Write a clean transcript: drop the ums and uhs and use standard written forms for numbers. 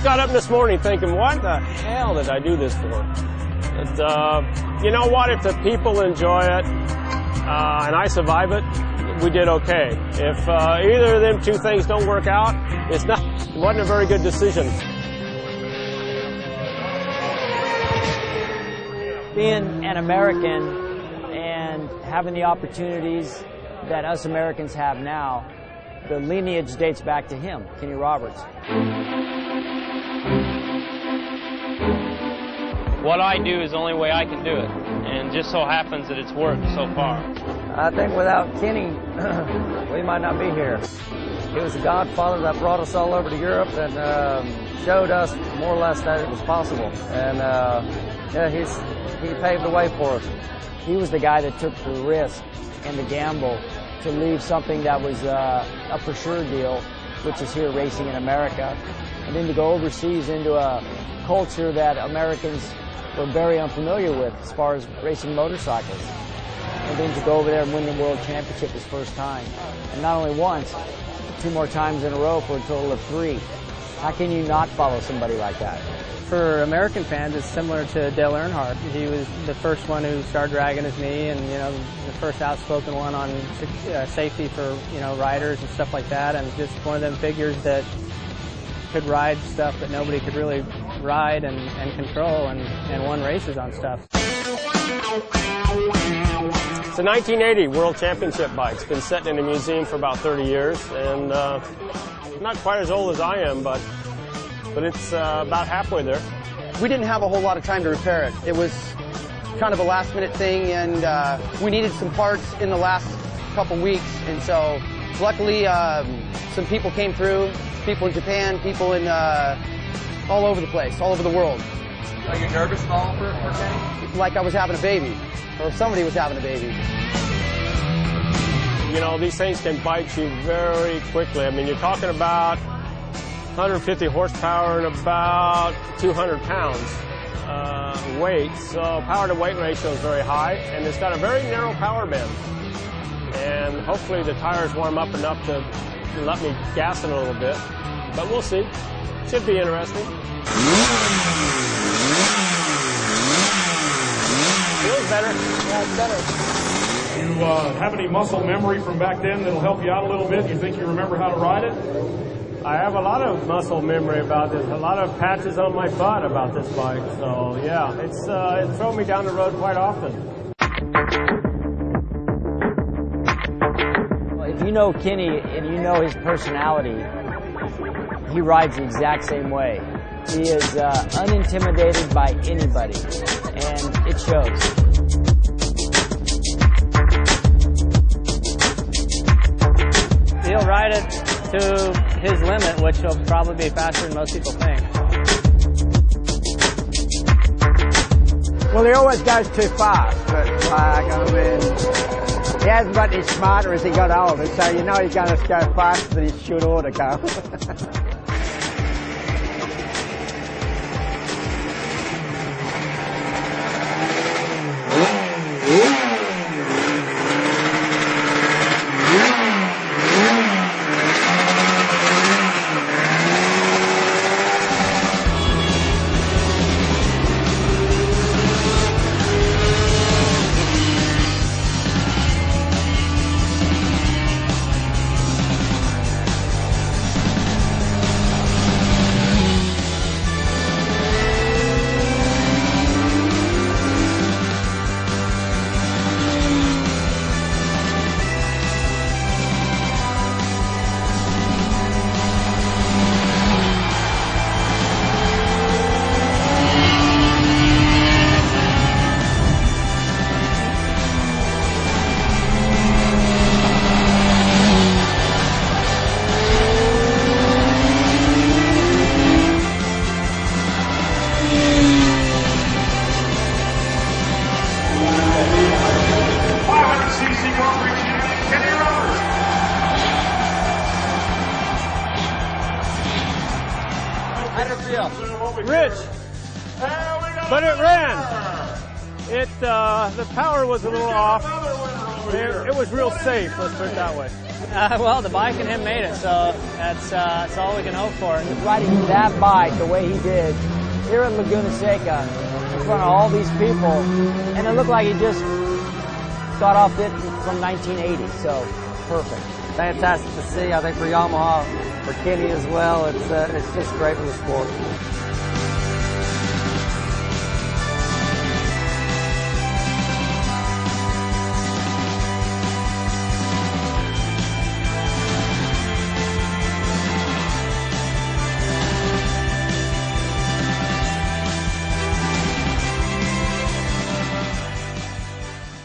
got up this morning thinking, what the hell did I do this for? But, you know what? If the people enjoy it and I survive it, we did okay. If either of them two things don't work out, it wasn't a very good decision. Being an American and having the opportunities that us Americans have now, the lineage dates back to him, Kenny Roberts. What I do is the only way I can do it, and just so happens that it's worked so far. I think without Kenny, we might not be here. He was the godfather that brought us all over to Europe and showed us more or less that it was possible. And yeah, he paved the way for us. He was the guy that took the risk and the gamble to leave something that was a for sure deal, which is here racing in America, and then to go overseas into a culture that Americans were very unfamiliar with as far as racing motorcycles. And then to go over there and win the World Championship his first time. And not only once, 2 more times in a row for a total of 3. How can you not follow somebody like that? For American fans, it's similar to Dale Earnhardt. He was the first one who started dragging his knee, and the first outspoken one on safety for riders and stuff like that. And just one of them figures that could ride stuff that nobody could really ride and control, and won races on stuff. It's a 1980 World Championship bike. It's been sitting in a museum for about 30 years, and not quite as old as I am, but it's about halfway there. We didn't have a whole lot of time to repair it. It was kind of a last-minute thing, and we needed some parts in the last couple weeks, and so luckily some people came through, people in Japan, people in all over the place, all over the world. Are you nervous at all for Kenny? Like I was having a baby, or somebody was having a baby. You know, these things can bite you very quickly. I mean, you're talking about 150 horsepower and about 200 pounds weight. So power to weight ratio is very high, and it's got a very narrow power band. And hopefully the tires warm up enough to let me gas it a little bit. But we'll see. Should be interesting. Feels better. Yeah, it's better. You have any muscle memory from back then that'll help you out a little bit? You think you remember how to ride it? I have a lot of muscle memory about this, a lot of patches on my butt about this bike. So yeah, it's thrown me down the road quite often. Well, if you know Kenny and you know his personality, he rides the exact same way. He is unintimidated by anybody, and it shows. He'll ride it to his limit, which will probably be faster than most people think. Well, he always goes too fast, but he hasn't got any smarter as he got older, so you know he's going to go faster than he should ought to go. Rich, but it ran. The power was a little off. It was real safe, let's put it that way. Well, the bike and him made it, so that's all we can hope for. Riding that bike the way he did here at Laguna Seca in front of all these people, and it looked like he just got off it from 1980, so perfect. Fantastic to see, I think, for Yamaha, for Kenny as well. It's just great for the sport.